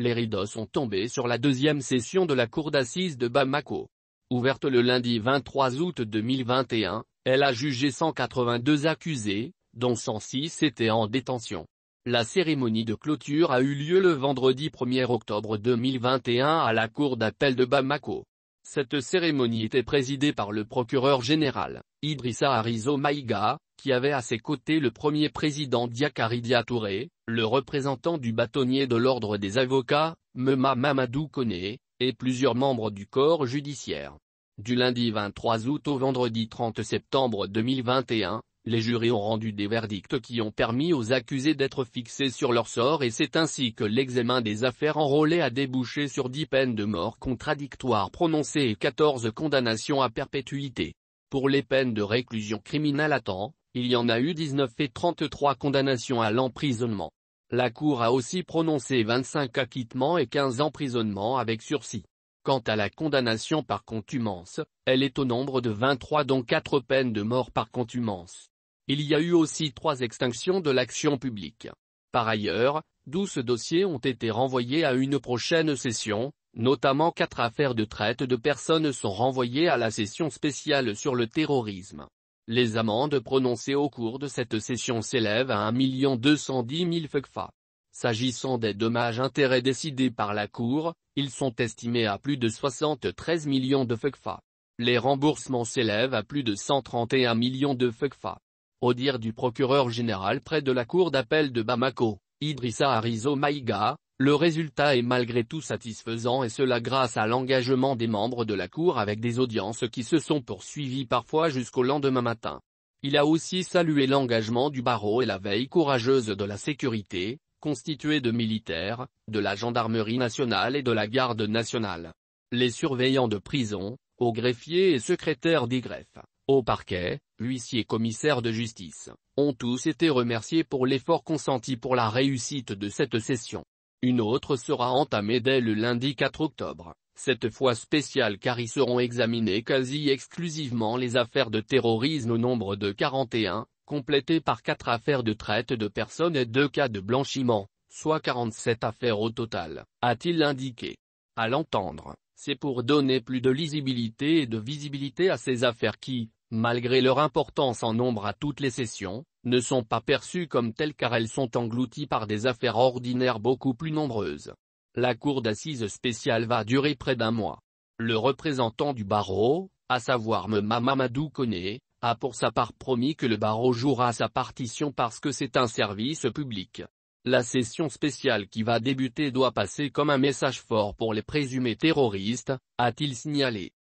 les rideaux sont tombés sur la deuxième session de la cour d'assises de Bamako. Ouverte le lundi 23 août 2021, elle a jugé 182 accusés, dont 106 étaient en détention. La cérémonie de clôture a eu lieu le vendredi 1er octobre 2021 à la cour d'appel de Bamako. Cette cérémonie était présidée par le procureur général, Idrissa Arizo Maïga, qui avait à ses côtés le premier président Diakari Touré, le représentant du bâtonnier de l'ordre des avocats, Mema Mamadou Koné, et plusieurs membres du corps judiciaire. Du lundi 23 août au vendredi 30 septembre 2021, les jurys ont rendu des verdicts qui ont permis aux accusés d'être fixés sur leur sort et c'est ainsi que l'examen des affaires enrôlées a débouché sur 10 peines de mort contradictoires prononcées et 14 condamnations à perpétuité. Pour les peines de réclusion criminelle à temps, il y en a eu 19 et 33 condamnations à l'emprisonnement. La Cour a aussi prononcé 25 acquittements et 15 emprisonnements avec sursis. Quant à la condamnation par contumace, elle est au nombre de 23 dont 4 peines de mort par contumace. Il y a eu aussi 3 extinctions de l'action publique. Par ailleurs, 12 dossiers ont été renvoyés à une prochaine session, notamment 4 affaires de traite de personnes sont renvoyées à la session spéciale sur le terrorisme. Les amendes prononcées au cours de cette session s'élèvent à 1 210 000 FCFA. S'agissant des dommages-intérêts décidés par la Cour, ils sont estimés à plus de 73 millions de FCFA. Les remboursements s'élèvent à plus de 131 millions de FCFA. Au dire du procureur général près de la cour d'appel de Bamako, Idrissa Arizo Maïga, le résultat est malgré tout satisfaisant et cela grâce à l'engagement des membres de la Cour avec des audiences qui se sont poursuivies parfois jusqu'au lendemain matin. Il a aussi salué l'engagement du barreau et la veille courageuse de la sécurité, constituée de militaires, de la gendarmerie nationale et de la garde nationale. Les surveillants de prison, aux greffiers et secrétaires des greffes, au parquet, huissiers et commissaires de justice, ont tous été remerciés pour l'effort consenti pour la réussite de cette session. Une autre sera entamée dès le lundi 4 octobre, cette fois spéciale car y seront examinées quasi exclusivement les affaires de terrorisme au nombre de 41, complétées par 4 affaires de traite de personnes et 2 cas de blanchiment, soit 47 affaires au total, a-t-il indiqué. À l'entendre, c'est pour donner plus de lisibilité et de visibilité à ces affaires qui, malgré leur importance en nombre à toutes les sessions, ne sont pas perçues comme telles car elles sont englouties par des affaires ordinaires beaucoup plus nombreuses. La cour d'assises spéciale va durer près d'1 mois. Le représentant du barreau, à savoir Mema Mamadou Koné, a pour sa part promis que le barreau jouera sa partition parce que c'est un service public. La session spéciale qui va débuter doit passer comme un message fort pour les présumés terroristes, a-t-il signalé.